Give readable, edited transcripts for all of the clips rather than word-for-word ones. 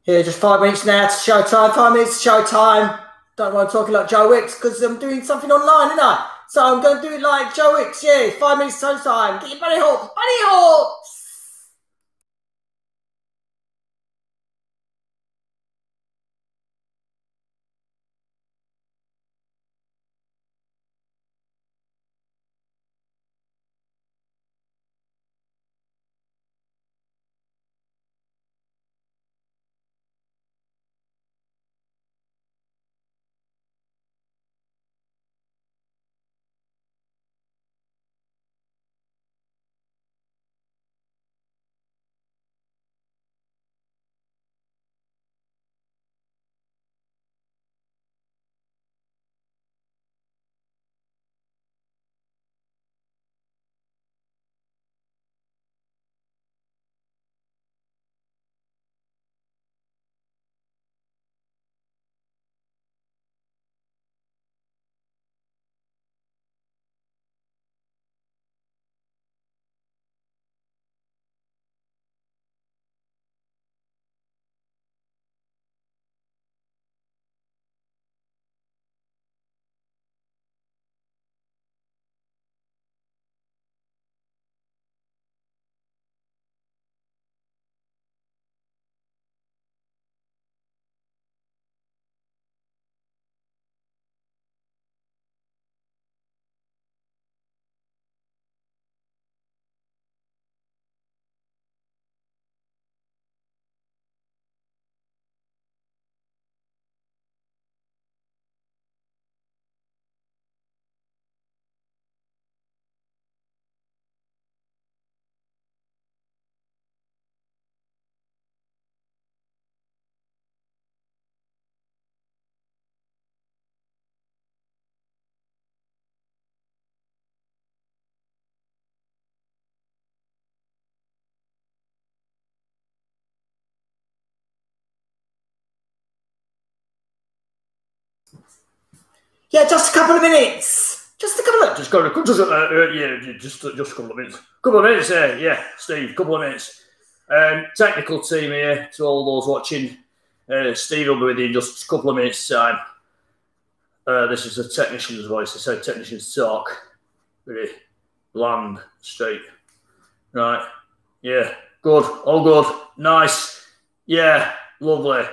Here, just 5 minutes now to showtime. 5 minutes to showtime. Don't want to talk like Joe Wicks because I'm doing something online, isn't I? So I'm going to do it like Joe Wicks. Yeah, 5 minutes showtime. Get your bunny hawks. Bunny hawks! Yeah, just a couple of minutes. Just a couple of just a couple of minutes. Couple of minutes, yeah, Steve. Couple of minutes. Technical team here to all those watching. Steve will be with you in just a couple of minutes' time. This is a technician's voice. It's how technicians talk. Really bland, straight. Right. Yeah. Good. All good. Nice. Yeah. Lovely.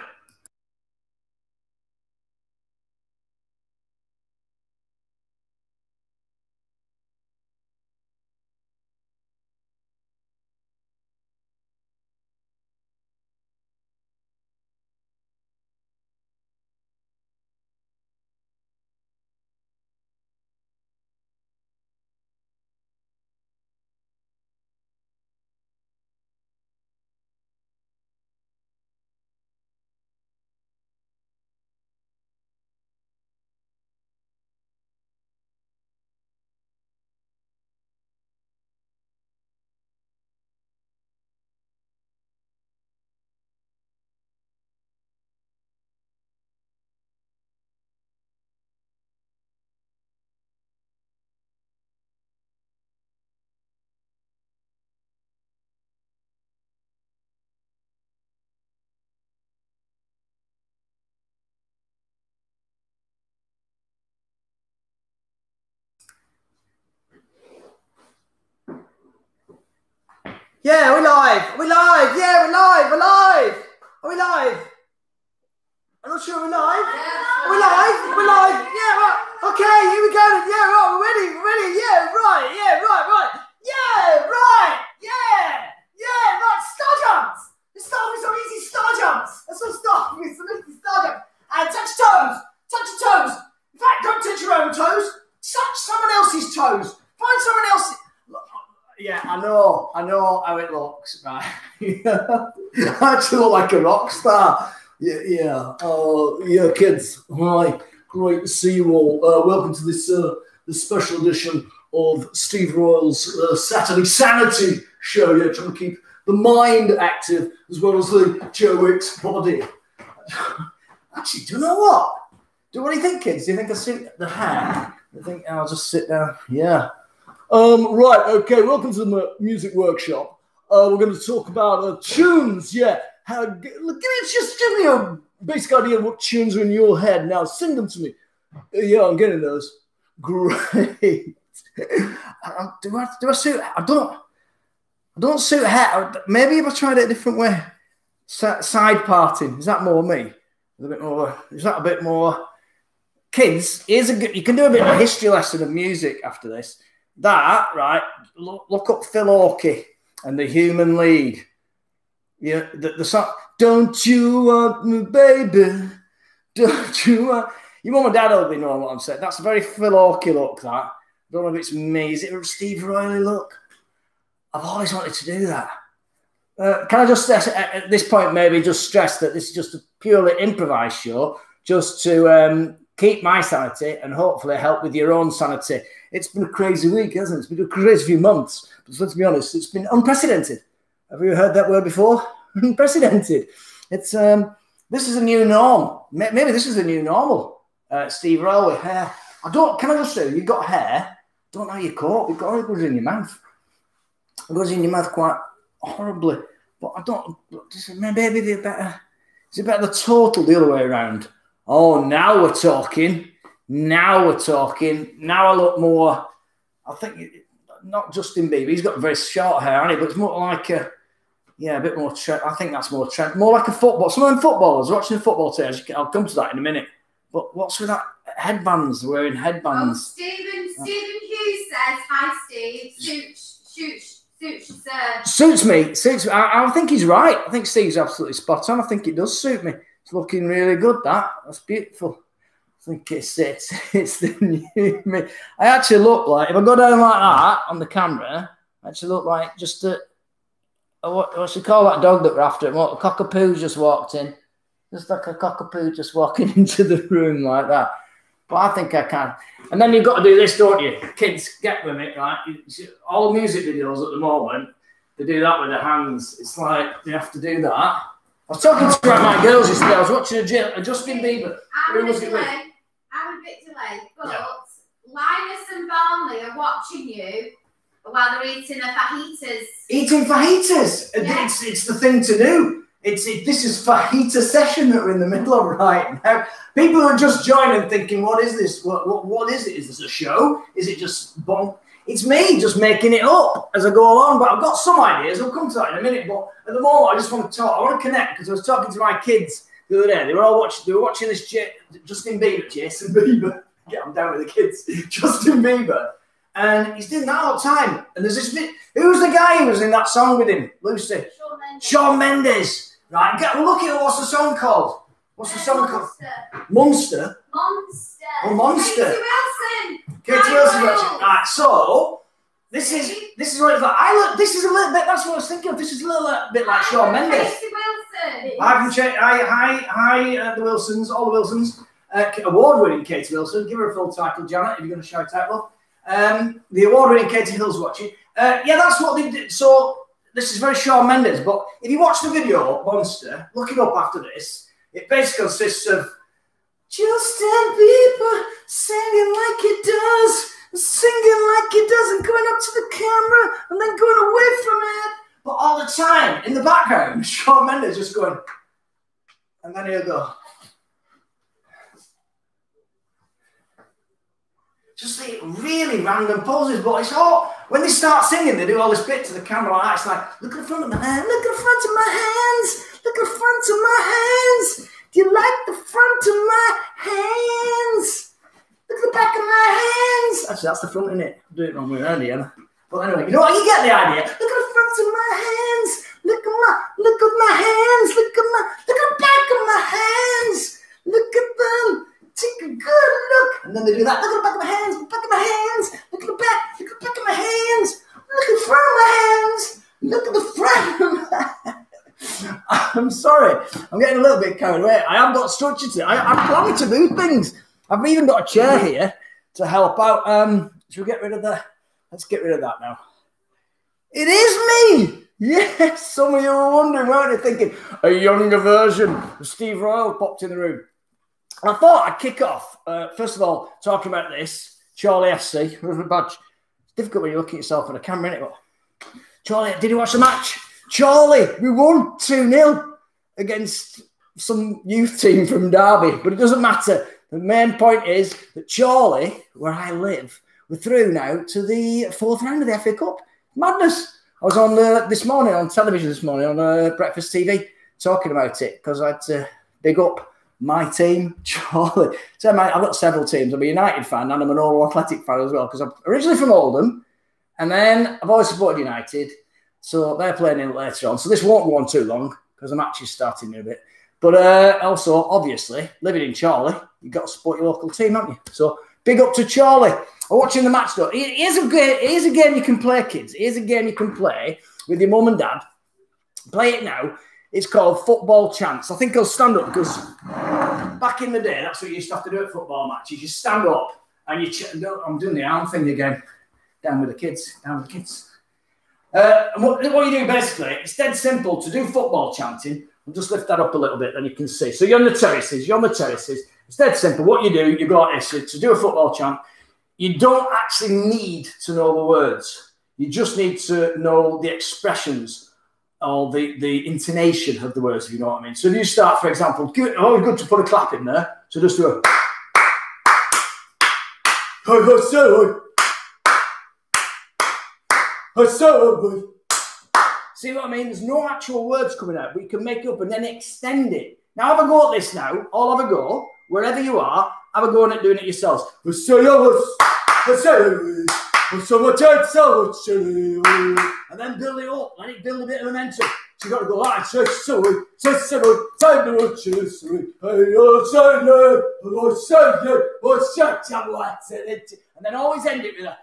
Yeah, we're live. We're live. Yeah, we're live. We're live. Are we live? I'm not sure we're live. Yeah. We're live. We're live. Yeah, right. Okay, here we go. Yeah, right. We're ready. We're ready. Yeah, right. Yeah, right. Right. Yeah, right. Yeah. Yeah, right. Star jumps. Let's start with some easy star jumps. Let's all start with some easy star jumps. And touch your toes. Touch your toes. In fact, don't touch your own toes. Touch someone else's toes. Find someone else's. Yeah, I know how it looks, right? I actually look like a rock star. Yeah. Oh, yeah, kids. Hi, great to see you all. Welcome to this special edition of Steve Royal's Saturday Sanity show. Yeah, trying to keep the mind active as well as the Joe Wicks body. Actually, do you know what? What do you think, kids? Do you think I sit the hair? I think I'll just sit down. Yeah. Right, okay, welcome to the music workshop. We're going to talk about tunes, yeah. Look, give me a basic idea of what tunes are in your head. Now sing them to me. Yeah, I'm getting those. Great. Do I suit? I don't suit hair. Maybe if I tried it a different way. Side parting. Is that more me? Is that a bit more? Kids, you can do a bit of a history lesson of music after this. That, right? Look up Phil Oakey and the Human League. Yeah, the song. Don't you want me, baby? Don't you want? Your mum and dad will be knowing what I'm saying. That's a very Phil Oakey look, that. I don't know if it's me. Is it a Steve Riley look? I've always wanted to do that. Can I just, at this point, maybe just stress that this is just a purely improvised show, just to keep my sanity and hopefully help with your own sanity. It's been a crazy week, hasn't it? It's been a crazy few months. But let's be honest, it's been unprecedented. Have you heard that word before? Unprecedented. It's this is a new norm. Maybe this is a new normal. Steve Roll with hair. Can I just say, you've got hair. Don't know how you cope. You've got it goes in your mouth. It goes in your mouth quite horribly. But I don't. Maybe they're better. Is it better the total the other way around? Oh, now we're talking. Now we're talking. Now I look more. I think not Justin Bieber. He's got very short hair, hasn't he? But it's more like a. Yeah, a bit more. I think that's more trend. More like a football. Some of them footballers watching the football today. I'll come to that in a minute. But what's with that headbands? Wearing headbands. Oh, Stephen Hughes says, "Hi, Steve. Suits me. Suits me. I think he's right. I think Steve's absolutely spot on. I think it does suit me. It's looking really good. That's beautiful. I think it's the new me. I actually look like, if I go down like that on the camera, I actually look like just a. What's you call that dog that we're after? What, a cockapoo just walked in. Just like a cockapoo just walking into the room like that. But I think I can. And then you've got to do this, don't you? Kids, get with it, right? All the music videos at the moment, they do that with their hands. It's like they have to do that. I was talking to my girls yesterday. I was watching a Justin Bieber. I'm a bit delayed, but yeah. Linus and Barnley are watching you while they're eating a fajitas. Eating fajitas. Yeah. It's the thing to do. This is fajita session that we're in the middle of right now. People are just joining thinking, what is this? What is it? Is this a show? Is it just bonk? It's me just making it up as I go along. But I've got some ideas. I'll come to that in a minute. But at the moment, I just want to talk. I want to connect because I was talking to my kids the other day. They were watching this Justin Bieber, Jason Bieber. Get them down with the kids. Justin Bieber. And he's doing that all the time. And there's this bit. Who's the guy who was in that song with him? Lucy. Shawn Mendes. Right, look at what's the song called? What's the song called? Monster. Monster. Oh, Monster. Katie Wilson. Right, so this is what it's like. This is a little bit. That's what I was thinking of. This is a little bit like Shawn Mendes. Katie Wilson. Hi, the Wilsons, all the Wilsons. Award-winning Katie Wilson. Give her a full title, Janet. If you're going to shout out, love. The award-winning Katie Hill's watching. Yeah, that's what they did. So. This is very Shawn Mendes, but if you watch the video, Monster, look it up after this, it basically consists of Justin Bieber singing like he does, and going up to the camera, and then going away from it. But all the time, in the background, Shawn Mendes just going, and then he'll go. Just like really random poses, but it's all, when they start singing, they do all this bit to the camera like that. It's like, look at the front of my hand, look at the front of my hands, look at the front of my hands. Do you like the front of my hands? Look at the back of my hands. Actually, that's the front, isn't it? I'm doing it wrong way around here. But anyway, you know what? You get the idea. Look at the front of my hands. Look at my hands. Look at the back of my hands. Look at them. Take a good look. And then they do that. Look at the back of my hands. Back of my hands. Look at the back. Look at the back of my hands. Look at the front of my hands. Look at the front of my hands. I'm sorry. I'm getting a little bit carried away. I have got structure to it. I'm planning to do things. I've even got a chair here to help out. Should we get rid of that? Let's get rid of that now. It is me. Yes. Some of you were wondering, weren't they? Thinking a younger version of Steve Royal popped in the room. I thought I'd kick off, first of all, talking about this. Charlie FC, with a badge. It's difficult when you look at yourself on a camera, innit? But Charlie, did you watch the match? Charlie, we won 2-0. against some youth team from Derby, but it doesn't matter. The main point is that Chorley, where I live, we're through now to the 4th round of the FA Cup. Madness. I was on this morning on television on Breakfast TV talking about it because I had to big up my team, Chorley. So I've got several teams. I'm a United fan and I'm an Oldham Athletic fan as well because I'm originally from Oldham and then I've always supported United. So they're playing in later on. So this won't go on too long because the match is starting in a bit. But also, obviously, living in Chorley, you've got to support your local team, haven't you? So big up to Chorley. I'm watching the match though. Here's a game you can play, kids. Here's a game you can play with your mum and dad. Play it now. It's called Football Chance. I think I'll stand up because back in the day, that's what you used to have to do at football matches. You stand up and I'm doing the arm thing again. Down with the kids. Down with the kids. And what you do basically, it's dead simple to do football chanting. I'll just lift that up a little bit, then you can see. So you're on the terraces. It's dead simple. What you do, you go like this. To do a football chant, you don't actually need to know the words. You just need to know the expressions or the intonation of the words, if you know what I mean. So if you start, for example, always good to put a clap in there. So just do a... See what I mean? There's no actual words coming out, but you can make it up and then extend it. Now have a go at this now. All have a go. Wherever you are, have a go at doing it yourselves. And then build it up. Let it build a bit of momentum. So you've got to go like and then always end it with a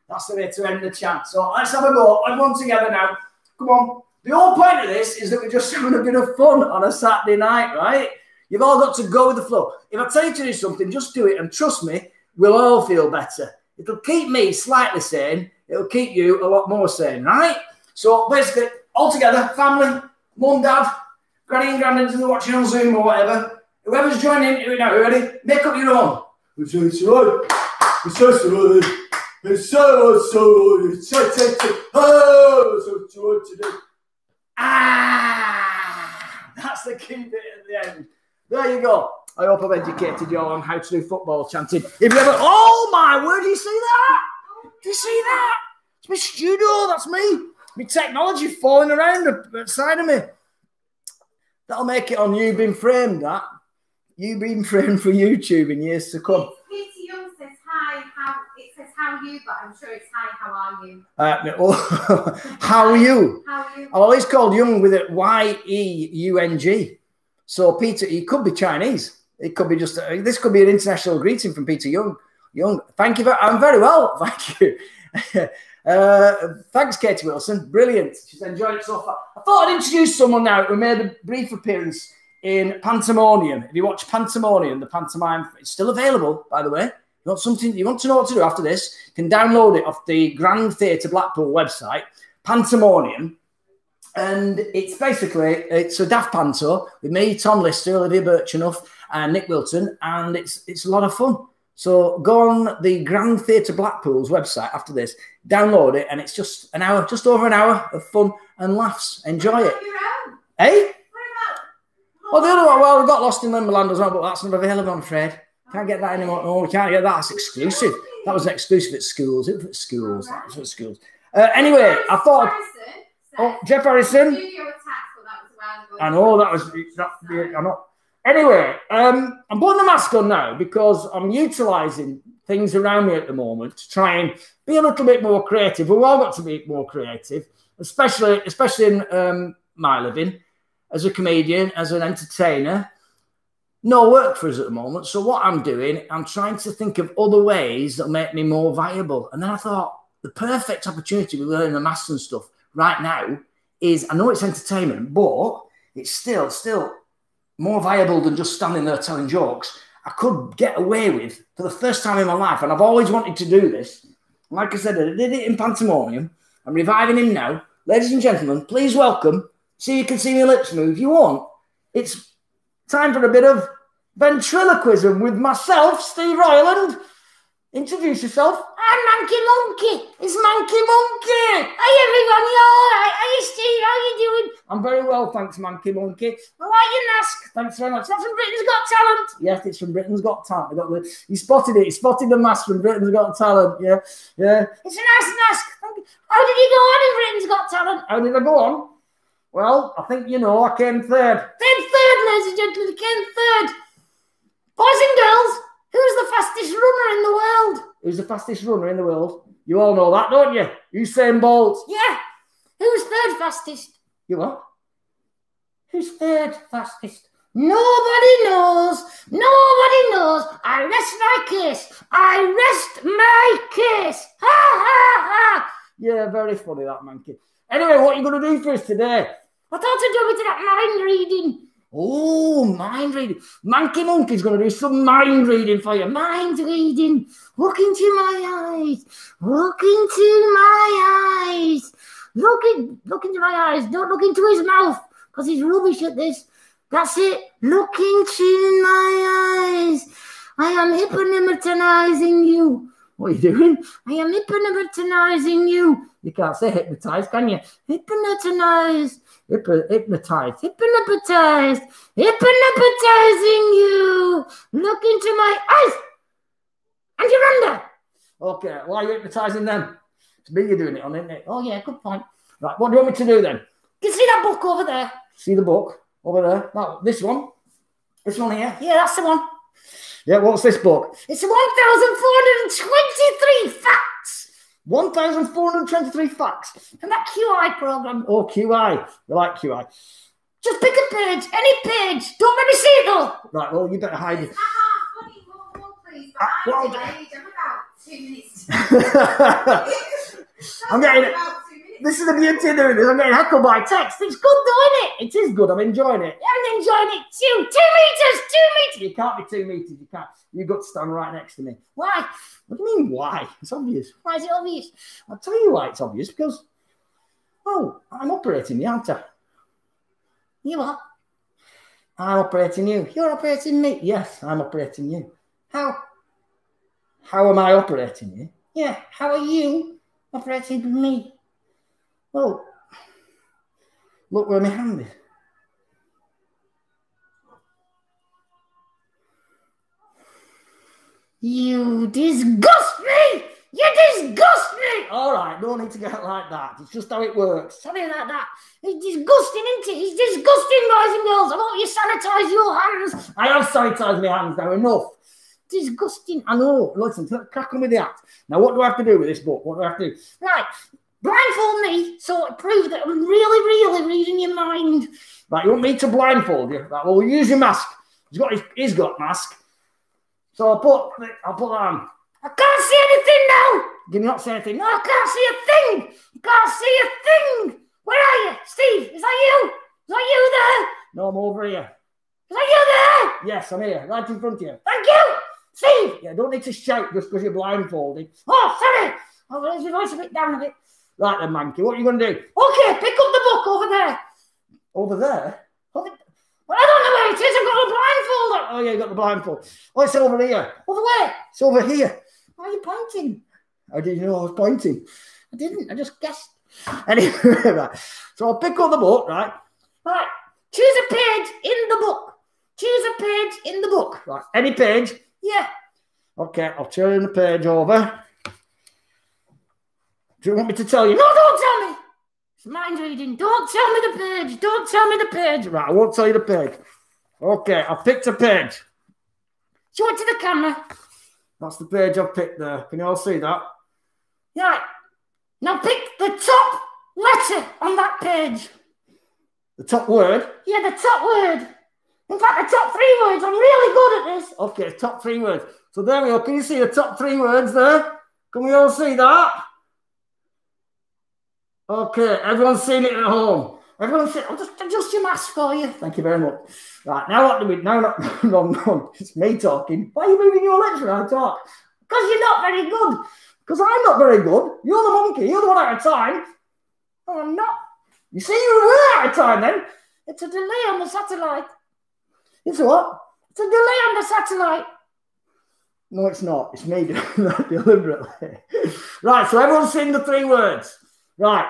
That's the way to end the chant. So let's have a go. Everyone together now. Come on. The whole point of this is that we're just having a bit of fun on a Saturday night, right? You've all got to go with the flow. If I tell you to do something, just do it. And trust me, we'll all feel better. It'll keep me slightly sane. It'll keep you a lot more sane, right? So basically, all together, family, mum, dad, granny and granddad who are watching on Zoom or whatever. Whoever's joining, here we now, ready? Make up your own. That's the key bit at the end. There you go. I hope I've educated you all on how to do football chanting. If you ever, oh my word, do you see that? Do you see that? It's my studio, that's me. My technology falling around the side of me. That'll make it on You Been Framed, that. You Been Framed for YouTube in years to come. Peter Young says hi, it says how are you, but I'm sure it's hi, how are you? How are you? How are you? I've always called Young with it Y-E-U-N-G. So Peter, he could be Chinese. It could be just, this could be an international greeting from Peter Young. Young, thank you. I'm very well, thank you. Thanks, Katie Wilson. Brilliant. She's enjoyed it so far. I thought I'd introduce someone now who made a brief appearance in Pantomonium. If you watch Pantomonium, the pantomime, it's still available, by the way. You want to know what to do after this, you can download it off the Grand Theatre Blackpool website, Pantomonium. And it's basically, it's a daft panto with me, Tom Lister, Olivia Birchenough, and Nick Wilton, and it's a lot of fun. So go on the Grand Theatre Blackpool's website after this, download it, and it's just an hour, just over an hour of fun and laughs. Enjoy it. Hey? Oh, the other one, well, we got Lost in Limberland as well, but that's not available, I'm afraid. Can't get that anymore. No, we can't get that. That's exclusive. That was an exclusive at schools. It was at schools. That was at schools. Anyway, I thought... Oh, Jeff Harrison. I know, that was... I know. Anyway, I'm putting the mask on now because I'm utilising things around me at the moment to try and be a little bit more creative. We've all got to be more creative, especially in my living, as a comedian, as an entertainer. No work for us at the moment. So what I'm doing, I'm trying to think of other ways that make me more viable. And then I thought the perfect opportunity with learning the maths and stuff right now is, I know it's entertainment, but it's still more viable than just standing there telling jokes. I could get away with for the first time in my life, and I've always wanted to do this. Like I said, I did it in Pantomonium. I'm reviving him now. Ladies and gentlemen, please welcome, see you can see my lips move. If you want, it's time for a bit of ventriloquism with myself, Steve Royland. Introduce yourself. I'm Monkey Monkey. It's Monkey Monkey. Hey everyone, you all right? Hey Steve, how you doing? I'm very well, thanks, Monkey Monkey. I like your mask. Thanks very much. That's from Britain's Got Talent. Yes, it's from Britain's Got Talent. He spotted it. He spotted the mask from Britain's Got Talent. Yeah, yeah. It's a nice mask. Thank you. How did you go on in Britain's Got Talent? How did I go on? Well, I think you know. I came third. Came third, ladies and gentlemen. Came third. Boys and girls. Who's the fastest runner in the world? Who's the fastest runner in the world? You all know that, don't you? Usain Bolt. Yeah. Who's third fastest? You what? Who's third fastest? Nobody knows. Nobody knows. I rest my case. I rest my case. Ha, ha, ha. Yeah, very funny, that monkey. Anyway, what are you going to do for us today? I thought I'd do a bit of that mind reading. Oh, mind reading. Monkey Monkey's going to do some mind reading for you. Mind reading. Look into my eyes. Look into my eyes. Look into my eyes. Don't look into his mouth because he's rubbish at this. That's it. Look into my eyes. I am hypnotizing you. What are you doing? I am hypnotizing you. You can't say hypnotize, can you? Hypnotize. Hypnotized. Hypnotized. Hypnotizing you. Look into my eyes. And you're under. Okay, why are you hypnotizing them? It's me you're doing it on, isn't it? Oh, yeah, good point. Right, what do you want me to do then? You see that book over there? See the book over there? No, this one? This one here? Yeah, that's the one. Yeah, what's this book? It's 1,423 facts. 1,423 facts. And that QI program. Oh, QI. We like QI. Just pick a page, any page. Don't let me see it though. Right, well, you better hide it. Please, I'm about 2 minutes. I'm getting it. This is the beauty of doing this. I'm getting heckled by text. It's good though, isn't it? It is good. I'm enjoying it. I'm enjoying it too. 2 meters. 2 meters. You can't be 2 meters. You can't. You've got to stand right next to me. Why? What do you mean, why? It's obvious. Why is it obvious? I'll tell you why it's obvious. Because, oh, I'm operating you, aren't I? You are. I'm operating you. You're operating me. Yes, I'm operating you. How? How am I operating you? Yeah, how are you operating me? Well, look where my hand is. You disgust me! You disgust me! All right, no need to get like that. It's just how it works. Something like that. It's disgusting, isn't it? It's disgusting, boys and girls. I want you to sanitize your hands. I have sanitized my hands now, enough. Disgusting. I know. Listen, crack on with the act. Now, what do I have to do with this book? What do I have to do? Right. Blindfold me so it proves that I'm really reading your mind. Right, you want me to blindfold you? Right, well, we'll use your mask. He's got mask. So I'll put that on. I can't see anything now. Can you not see anything? No, I can't see a thing. I can't see a thing. Where are you? Steve, is that you? Is that you there? No, I'm over here. Is that you there? Yes, I'm here, right in front of you. Thank you. Steve! Yeah, don't need to shout just because you're blindfolded. Oh, sorry. I'll raise your voice a bit down a bit. Right then, Monkey, what are you going to do? Okay, pick up the book over there. Over there? Well, I don't know where it is. I've got a blindfold. Oh, yeah, you got the blindfold. Oh, it's over here. Over where? It's over here. Why are you pointing? How did you know I was pointing? I didn't. I just guessed. Anyway, right. So I'll pick up the book, right? Right. Choose a page in the book. Choose a page in the book. Right. Any page? Yeah. Okay, I'll turn the page over. Do you want me to tell you? No, don't tell me. It's mind reading. Don't tell me the page. Don't tell me the page. Right, I won't tell you the page. Okay, I've picked a page. Show it to the camera. That's the page I've picked there. Can you all see that? Right. Now pick the top letter on that page. The top word? Yeah, the top word. In fact, the top 3 words. I'm really good at this. Okay, top 3 words. So there we go. Can you see the top 3 words there? Can we all see that? Okay, everyone's seen it at home. Everyone's seen it. I'll just adjust your mask for you. Thank you very much. Right, now what do we... No. It's me talking. Why are you moving your lips when I talk? Because you're not very good. Because I'm not very good. You're the monkey. You're the one at a time. Oh, I'm not. You see, you're way out of time then. It's a delay on the satellite. It's what? It's a delay on the satellite. No, it's not. It's me doing that deliberately. Right, so everyone's seen the 3 words. Right.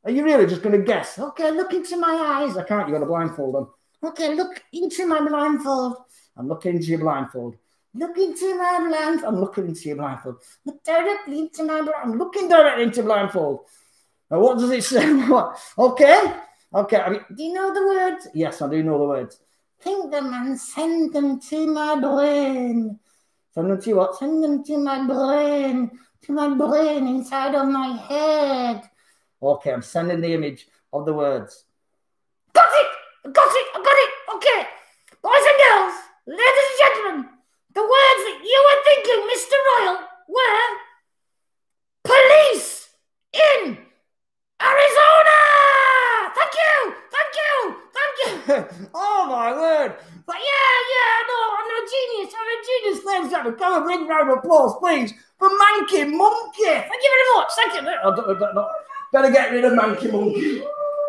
Are you really just going to guess? Okay, look into my eyes. I can't. You've got a blindfold on. Okay, look into my blindfold. I'm looking into your blindfold. Look into my blindfold. I'm looking into your blindfold. Look directly into my blindfold. I'm looking directly into blindfold. Now, what does it say? What? Okay. Okay. I mean, do you know the words? Yes, I do know the words. Think them and send them to my brain. Send them to what? Send them to my brain. To my brain inside of my head. Okay, I'm sending the image of the words. Got it! Got it! I got it! Okay. Boys and girls, ladies and gentlemen, the words that you were thinking, Mr. Royal, were police in Arizona! Thank you! Thank you! Thank you! Oh, my word. But yeah, no, I'm a genius. I'm a genius, ladies and gentlemen. Come on, big round of applause, please, for Manky Monkey. Thank you very much. Thank you. Better get rid of Manky Monkey.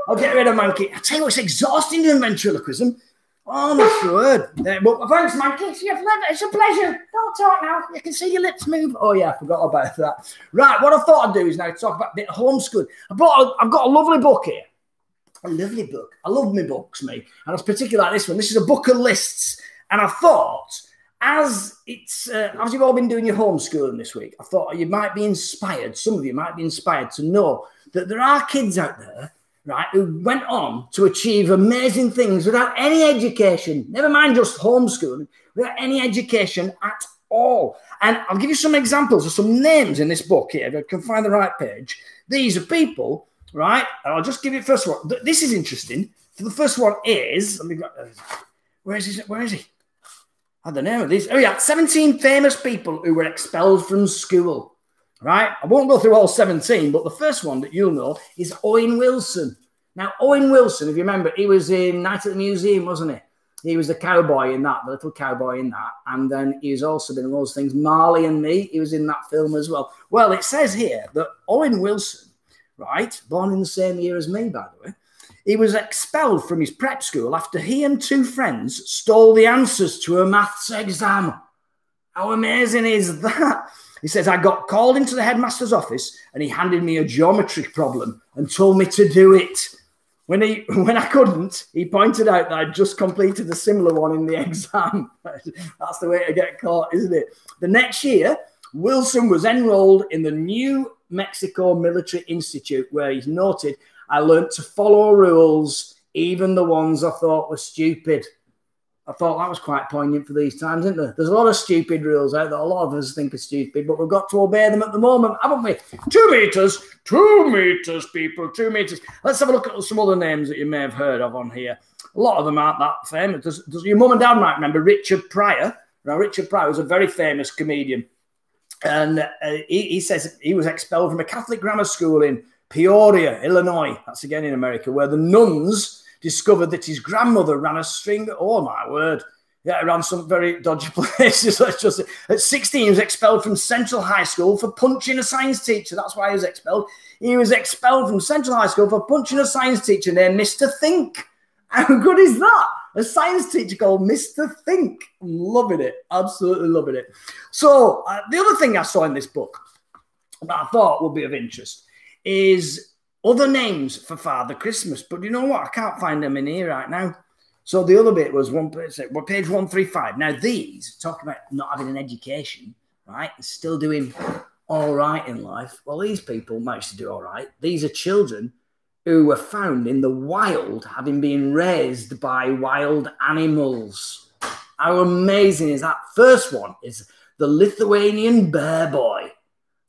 I'll get rid of Manky. I tell you what, it's exhausting doing ventriloquism. Oh, my word. But thanks, Manky. It's a pleasure. Don't talk now. You can see your lips move. Oh, yeah, I forgot about that. Right, what I thought I'd do is now talk about a bit of homeschool. I've got a lovely book here. A lovely book. I love my books, me. And it's particularly like this one. This is a book of lists. And I thought, as you've all been doing your homeschooling this week, I thought you might be inspired, some of you might be inspired to know that there are kids out there, right, who went on to achieve amazing things without any education, never mind just homeschooling, without any education at all. And I'll give you some examples of some names in this book here, if I can find the right page. These are people, right, and I'll just give you the first one. This is interesting. So the first one is, where is he? I don't know these. Oh, yeah, 17 famous people who were expelled from school. Right? I won't go through all 17, but the first one that you'll know is Owen Wilson. Now, Owen Wilson, if you remember, he was in Night at the Museum, wasn't he? He was the cowboy in that, the little cowboy in that. And then he's also been in those things. Marley and Me, he was in that film as well. Well, it says here that Owen Wilson, right, born in the same year as me, by the way, he was expelled from his prep school after he and 2 friends stole the answers to a maths exam. How amazing is that? He says, I got called into the headmaster's office and he handed me a geometry problem and told me to do it. When I couldn't, he pointed out that I'd just completed a similar one in the exam. That's the way to get caught, isn't it? The next year, Wilson was enrolled in the New Mexico Military Institute, where he's noted, I learned to follow rules, even the ones I thought were stupid. I thought that was quite poignant for these times, isn't there? There's a lot of stupid rules out there. A lot of us think are stupid, but we've got to obey them at the moment, haven't we? 2 meters, 2 meters, people, 2 meters. Let's have a look at some other names that you may have heard of on here. A lot of them aren't that famous. Does your mum and dad might remember Richard Pryor. Now, Richard Pryor was a very famous comedian. And he says he was expelled from a Catholic grammar school in Peoria, Illinois. That's again in America, where the nuns discovered that his grandmother ran a string. Oh, my word. Yeah, ran some very dodgy places. Let's just say. At 16, he was expelled from Central High School for punching a science teacher. That's why he was expelled. He was expelled from Central High School for punching a science teacher named Mr. Think. How good is that? A science teacher called Mr. Think. I'm loving it. Absolutely loving it. So the other thing I saw in this book that I thought would be of interest is other names for Father Christmas. But you know what? I can't find them in here right now. So the other bit was page 135. Now these, talking about not having an education, right, and still doing all right in life. Well, these people managed to do all right. These are children who were found in the wild, having been raised by wild animals. How amazing is that? First one is the Lithuanian bear boy.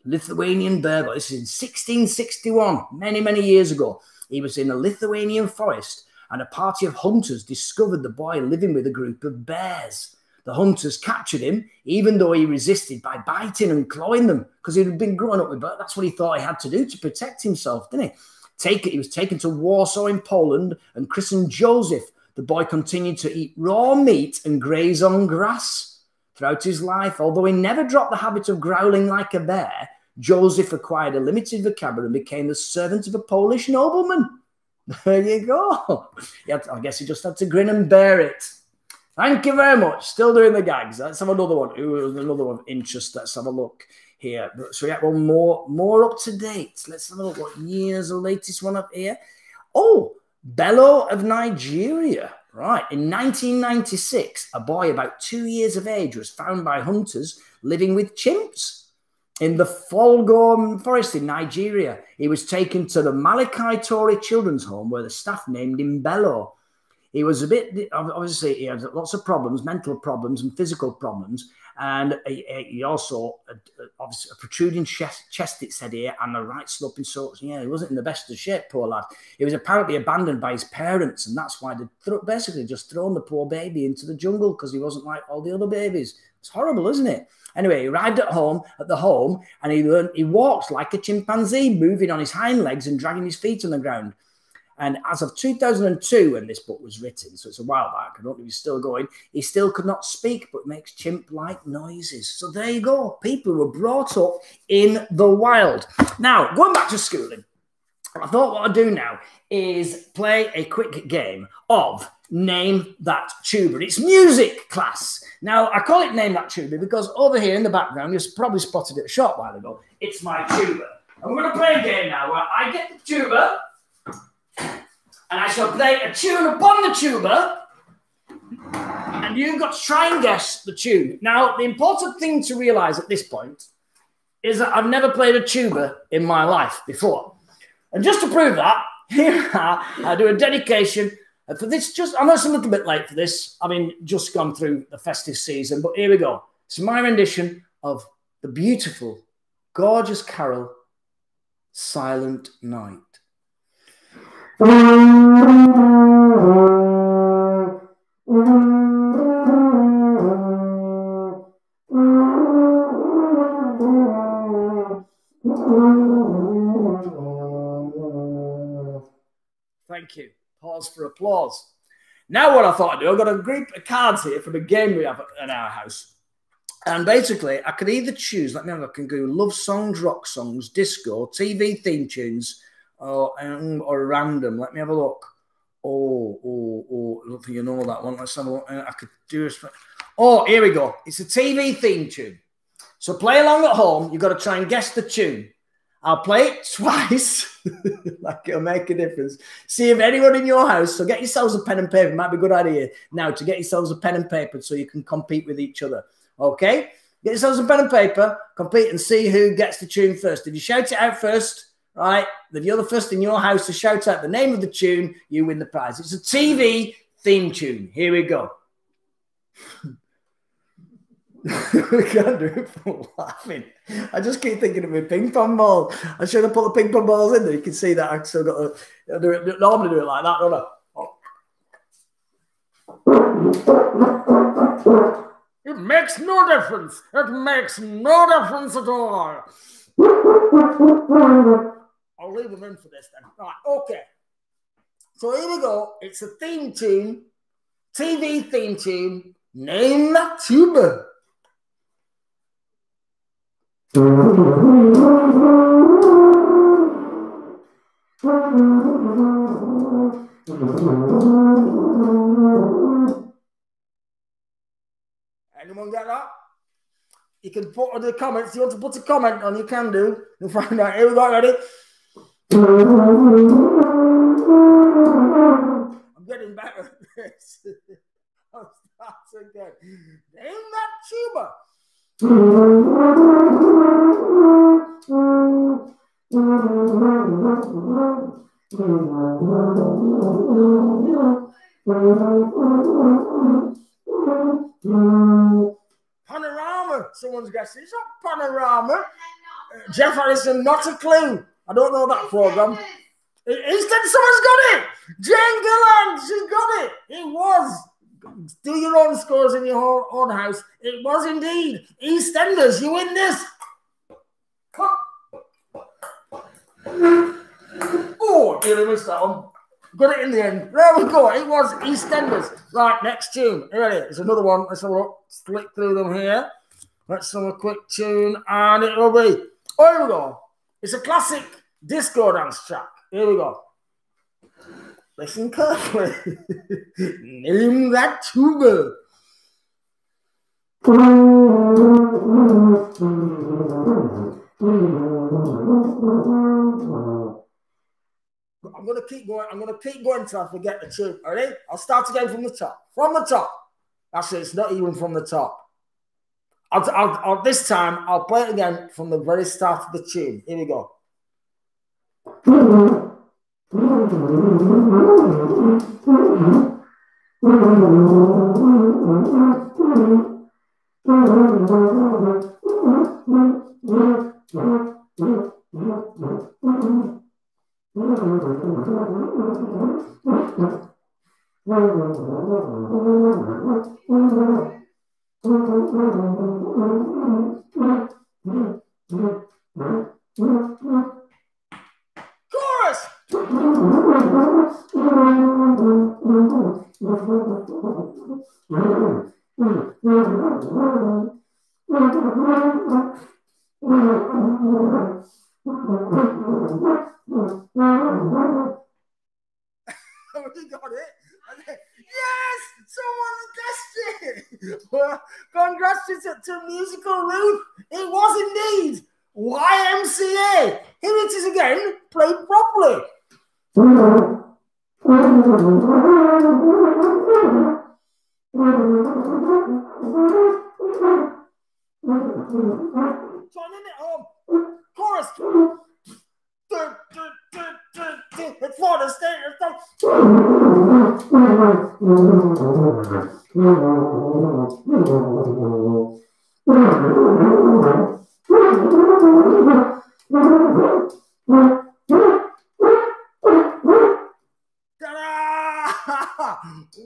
Lithuanian bear boy. This is in 1661, many, many years ago. He was in a Lithuanian forest, and a party of hunters discovered the boy living with a group of bears. The hunters captured him, even though he resisted, by biting and clawing them, because he'd been growing up with bears. That's what he thought he had to do to protect himself, didn't he? He was taken to Warsaw in Poland and christened Joseph. The boy continued to eat raw meat and graze on grass throughout his life. Although he never dropped the habit of growling like a bear, Joseph acquired a limited vocabulary and became the servant of a Polish nobleman. There you go. I guess he just had to grin and bear it. Thank you very much. Still doing the gags. Let's have another one. Ooh, another one of interest. Let's have a look here. So we have one more up to date. Let's have a look. What year's the latest one up here? Oh, Bello of Nigeria. Right. In 1996, a boy about 2 years of age was found by hunters living with chimps in the Folgorm Forest in Nigeria. He was taken to the Malachi Tory Children's Home where the staff named him Bello. He was obviously, he had lots of problems, mental problems and physical problems. And he also, obviously, a protruding chest, it said here, and the right sloping socks. Yeah, he wasn't in the best of shape, poor lad. He was apparently abandoned by his parents, and that's why they basically just thrown the poor baby into the jungle because he wasn't like all the other babies. It's horrible, isn't it? Anyway, he arrived at the home, and he walked like a chimpanzee, moving on his hind legs and dragging his feet on the ground. And as of 2002, when this book was written, so it's a while back, I don't know if he's still going, he still could not speak, but makes chimp-like noises. So there you go. People were brought up in the wild. Now, going back to schooling, I thought what I'd do now is play a quick game of Name That Tuba. It's music class. Now, I call it Name That Tuba because over here in the background, you've probably spotted it a short while ago, it's my tuba. And we're going to play a game now where I get the tuba, and I shall play a tune upon the tuba, and you've got to try and guess the tune. Now, the important thing to realise at this point is that I've never played a tuba in my life before. And just to prove that, here I do a dedication for this. I know it's a little bit late for this. I mean, just gone through the festive season, but here we go. It's my rendition of the beautiful, gorgeous carol, Silent Night. Thank you. Pause for applause. Now what I thought I'd do, I've got a group of cards here from a game we have at our house. And basically, I could either choose, let me have a look, I can do love songs, rock songs, disco, TV theme tunes, or random. Let me have a look. Oh, I don't think you know that one. Let's have a look. I could do a... Oh, here we go. It's a TV theme tune. So play along at home. You've got to try and guess the tune. I'll play it twice. Like it'll make a difference. See if anyone in your house, so get yourselves a pen and paper. It might be a good idea now to get yourselves a pen and paper so you can compete with each other. Okay? Get yourselves a pen and paper, compete and see who gets the tune first. If you shout it out first, right, if you're the first in your house to shout out the name of the tune, you win the prize. It's a TV theme tune. Here we go. We can't do it for laughing. I just keep thinking of my ping pong ball. I should have put the ping pong balls in there. You can see that I've still got to do it. Normally do it like that, don't I? It makes no difference. It makes no difference at all. I'll leave them in for this then. Right, okay. So here we go. It's a theme tune, TV theme tune. Name that tuba. Anyone get that? You can put in the comments. You want to put a comment on, you can do. You'll find out. Here we go, ready? I'm getting better at this. I'll start again. Name that tuba. Panorama. Someone's guessing. It's not Panorama. Jeff Harrison, not a clue. I don't know that program. Instead, someone's got it. Jane Gillan, she's got it. It was. Do your own scores in your own house. It was indeed. EastEnders, you win this. Oh, nearly missed that one. Got it in the end. There we go. It was EastEnders. Right, next tune. Here it is. There's another one. Let's have a look. Flick through them here. Let's have a quick tune. And it will be. Oh, here we go. It's a classic disco dance track. Here we go. Listen carefully. Name that tuba. I'm going to keep going. I'm going to keep going until I forget the tune. All right? I'll start again from the top. From the top. That's it. It's not even from the top. This time, I'll play it again from the very start of the tune. Here we go. Chorus! We got it. Yes! Someone guessed it! Well, congrats to Musical Ruth. It was indeed YMCA. Here it is again, played properly. Joining it home. Chorus. It's for the state.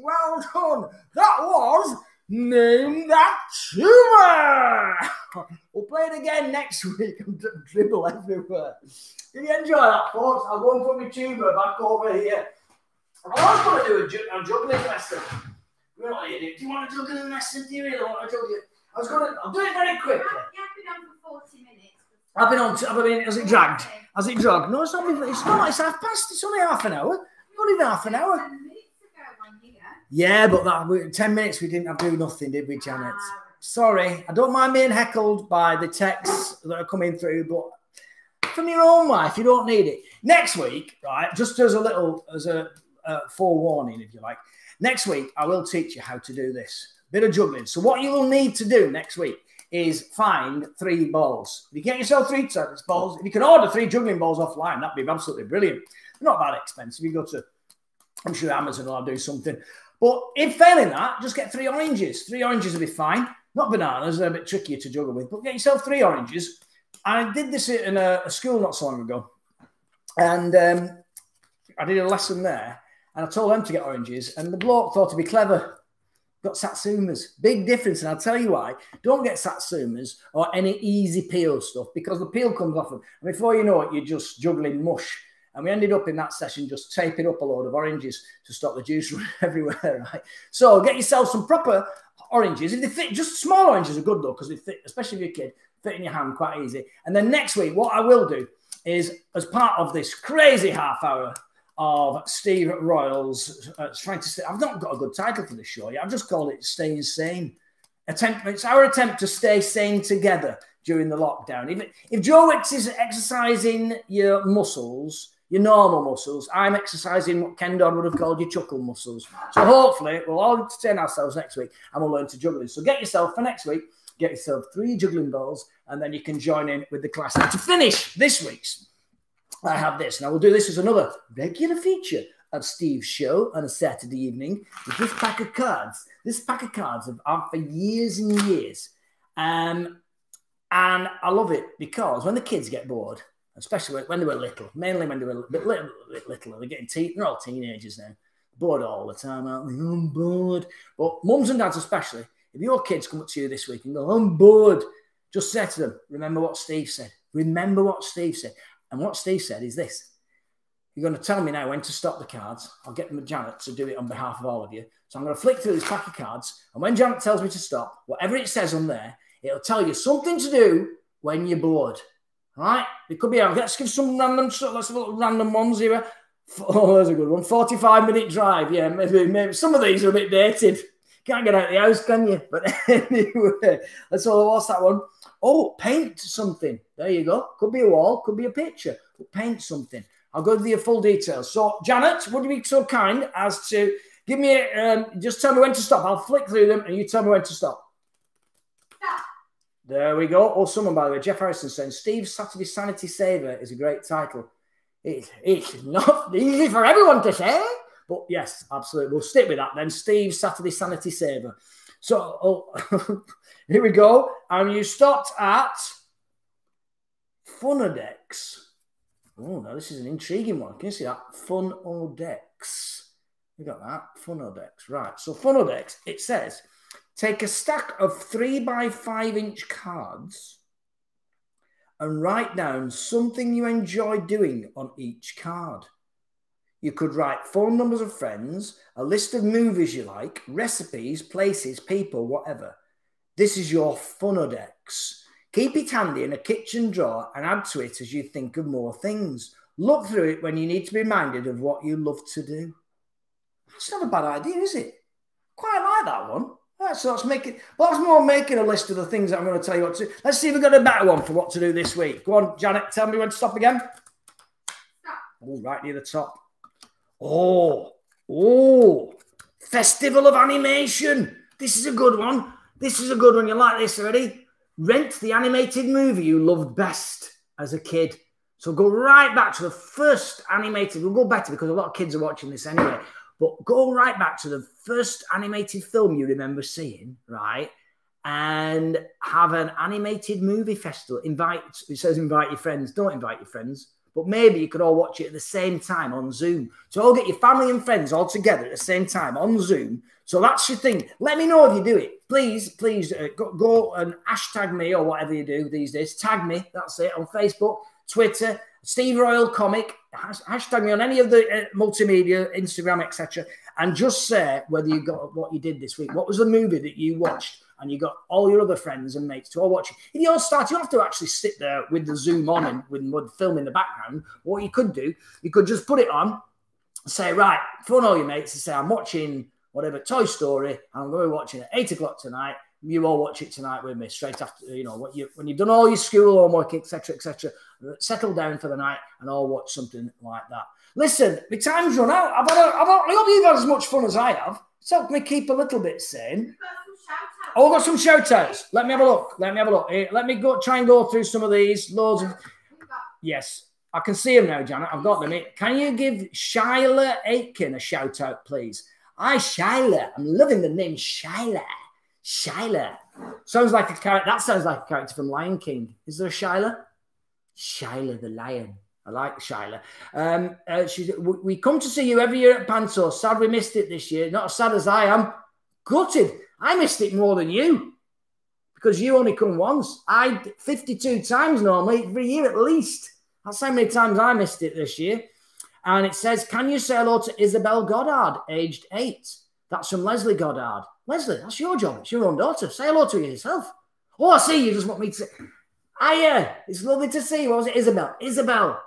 Well done. That was Name That Tumour. We'll play it again next week and dribble everywhere. Did you enjoy that, folks? I'll go and put my tumour back over here. I was going to do a juggling lesson. We're not here. Do you want a juggling lesson? Do you really want a juggling? I'll do it very quickly. You've been on for 40 minutes. Has it dragged? Has it dragged? No, it's not. It's not. It's half past. It's only half an hour. Not even half an hour. 10 minutes ago on here. Yeah, but 10 minutes we didn't have to do nothing, did we, Janet? Sorry. I don't mind being heckled by the texts that are coming through, but from your own life, you don't need it. Next week, right, just as a forewarning, if you like, next week I will teach you how to do this. Bit of juggling. So what you will need to do next week is find 3 balls. If you get yourself 3 tennis balls, if you can order 3 juggling balls offline, that'd be absolutely brilliant. They're not that expensive. You go to, I'm sure Amazon will do something. But if failing that, just get 3 oranges. 3 oranges will be fine. Not bananas, they're a bit trickier to juggle with, but get yourself 3 oranges. I did this in a school not so long ago. And I did a lesson there, and I told them to get oranges, and the bloke thought to be clever. Got satsumas. Big difference, and I'll tell you why. Don't get satsumas or any easy peel stuff, because the peel comes off them. And before you know it, you're just juggling mush. And we ended up in that session just taping up a load of oranges to stop the juice running everywhere, right? So get yourself some proper oranges. If they fit, just small oranges are good, though, because they fit, especially if you're a kid, fit in your hand quite easy. And then next week, what I will do is, as part of this crazy half hour of Steve Royals trying to stay, I've not got a good title for this show yet. I've just called it Staying Sane. It's our attempt to stay sane together during the lockdown. If Joe Wicks is exercising your muscles, your normal muscles, I'm exercising what Ken Dodd would have called your chuckle muscles. So hopefully we'll all entertain ourselves next week and we'll learn to juggle. So get yourself, for next week, get yourself 3 juggling balls, and then you can join in with the class. Now, to finish this week's, I have this. Now, we'll do this as another regular feature of Steve's show on a Saturday evening with this pack of cards. This pack of cards I've had for years and years. And I love it because when the kids get bored, especially when they were little, mainly when they were a bit little, they're getting they're all teenagers now, bored all the time, aren't they? I'm bored. But mums and dads especially, if your kids come up to you this week and go, I'm bored, just say to them, remember what Steve said. Remember what Steve said. And what Steve said is this. You're going to tell me now when to stop the cards. I'll get Janet to do it on behalf of all of you. So I'm going to flick through this pack of cards. And when Janet tells me to stop, whatever it says on there, it'll tell you something to do when you're bored. All right? It could be, let's give some random, let's have a little random ones here. Oh, there's a good one. 45-minute drive. Yeah, maybe some of these are a bit dated. Can't get out of the house, can you? But anyway, that's all. What's that one? Oh, paint something. There you go. Could be a wall, could be a picture. But paint something. I'll go to the full details. So, Janet, would you be so kind as to give me just tell me when to stop. I'll flick through them and you tell me when to stop. Stop. There we go. Oh, someone, by the way, Jeff Harrison saying, Steve's Saturday Sanity Saver is a great title. It's not easy for everyone to say, but yes, absolutely. We'll stick with that then. Steve's Saturday Sanity Saver. So, here we go. And you stopped at Funodex. Oh, no, this is an intriguing one. Can you see that? Funodex. We got that. Funodex. Right. So, Funodex, it says, take a stack of 3x5-inch cards and write down something you enjoy doing on each card. You could write phone numbers of friends, a list of movies you like, recipes, places, people, whatever. This is your Funodex. Keep it handy in a kitchen drawer and add to it as you think of more things. Look through it when you need to be reminded of what you love to do. That's not a bad idea, is it? Quite like that one. Right, so let's make it. Well, that's more making a list of the things that I'm going to tell you what to do. Let's see if we've got a better one for what to do this week. Go on, Janet, tell me when to stop again. Stop. Oh, right near the top. Oh, Festival of Animation. This is a good one. This is a good one. You like this already? Rent the animated movie you loved best as a kid. So go right back to the first animated. We'll go better because a lot of kids are watching this anyway. But go right back to the first animated film you remember seeing, right? And have an animated movie festival. It says invite your friends. Don't invite your friends. But maybe you could all watch it at the same time on Zoom. So all get your family and friends all together at the same time on Zoom. So that's your thing. Let me know if you do it. Please go and hashtag me or whatever you do these days. Tag me, that's it, on Facebook, Twitter, Steve Royal Comic. Hashtag me on any of the multimedia, Instagram, etc. And just say whether you got what you did this week. What was the movie that you watched? And you got all your other friends and mates to all watch it. If you all start, you don't have to actually sit there with the Zoom on and with film in the background. What you could do, you could just put it on, say, right, phone all your mates and say, I'm watching whatever, Toy Story, and I'm going to be watching it at 8 o'clock tonight. You all watch it tonight with me straight after, when you've done all your school homework, etc., settle down for the night and all watch something like that. Listen, my time's run out. I hope you've had as much fun as I have. It's helped me keep a little bit sane. Oh, I've got some shout-outs. Let me have a look. Let me try and go through some of these. Loads of... Yes, I can see them now, Janet. I've got them. Can you give Shyla Aitken a shout-out, please? Hi, Shyla. I'm loving the name Shyla. Shyla. Sounds like a character. That sounds like a character from Lion King. Is there a Shyla? Shyla the lion. I like Shyla. We come to see you every year at Panto. Sad we missed it this year. Not as sad as I am. Gutted. I missed it more than you because you only come once. 52 times normally, every year at least. That's how many times I missed it this year. And it says, can you say hello to Isabel Goddard, aged 8? That's from Leslie Goddard. Leslie, that's your job. It's your own daughter. Say hello to her yourself. Oh, I see. You just want me to say, hiya. It's lovely to see you. What was it, Isabel? Isabel,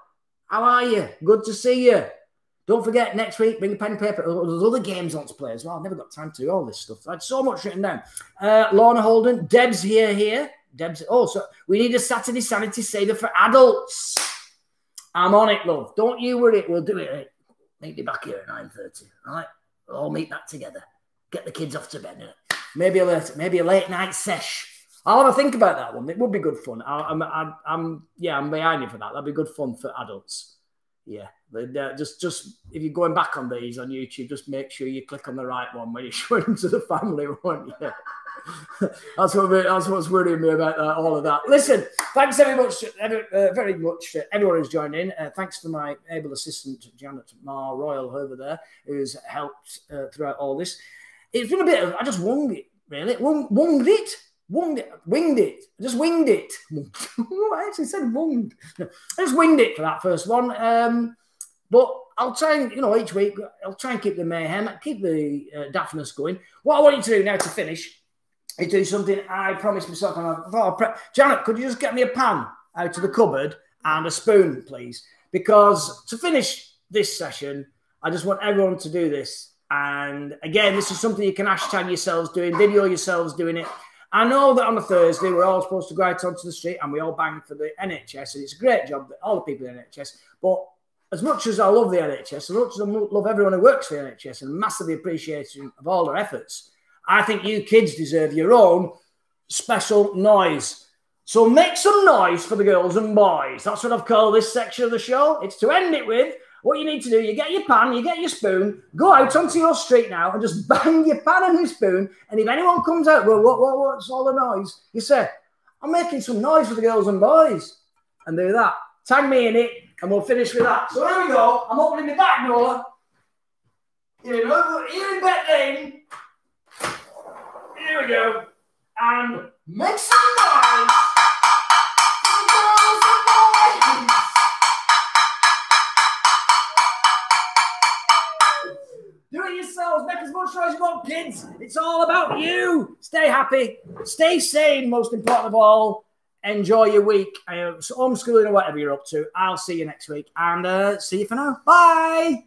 how are you? Good to see you. Don't forget, next week, bring a pen and paper. There's other games I want to play as well. I've never got time to do all this stuff. I had so much written down. Lorna Holden, Deb's here. Deb's. Oh, so we need a Saturday Sanity Saver for adults. I'm on it, love. Don't you worry. We'll do it. Meet me back here at 9:30. All right? We'll all meet back together. Get the kids off to bed. Maybe a late night sesh. I'll have a think about that one. It would be good fun. I'm behind you for that. That'd be good fun for adults. Yeah, just if you're going back on these on YouTube, just make sure you click on the right one when you show them to the family, won't you? That's what's worrying me about all of that. Listen, thanks very much to everyone who's joined in. Thanks to my able assistant Janet Mar Royal over there, who's helped throughout all this. It's been a bit of I just winged it, really. Winged it. I just winged it. I actually said winged. I just winged it for that first one. But I'll try and, each week, I'll try and keep the mayhem, keep the daftness going. What I want you to do now to finish is do something I promised myself. And I thought, Janet, could you just get me a pan out of the cupboard and a spoon, please? Because to finish this session, I just want everyone to do this. And again, this is something you can hashtag yourselves doing, video yourselves doing it. I know that on a Thursday, we're all supposed to go out onto the street and we all bang for the NHS. And it's a great job that all the people in the NHS. But as much as I love the NHS, as much as I love everyone who works for the NHS and massively appreciating of all their efforts, I think you kids deserve your own special noise. So make some noise for the girls and boys. That's what I've called this section of the show. It's to end it with what you need to do. You get your pan, you get your spoon, go out onto your street now and just bang your pan and your spoon. And if anyone comes out, well, what's all the noise? You say, I'm making some noise for the girls and boys. And do that. Tag me in it and we'll finish with that. So here we go. I'm opening my back door. Here in Bed Lane. Here we go. And make some noise for the girls and boys. Do it yourselves. Make as much noise as you want, kids. It's all about you. Stay happy. Stay sane, most important of all. Enjoy your week. Homeschooling or whatever you're up to. I'll see you next week. And see you for now. Bye.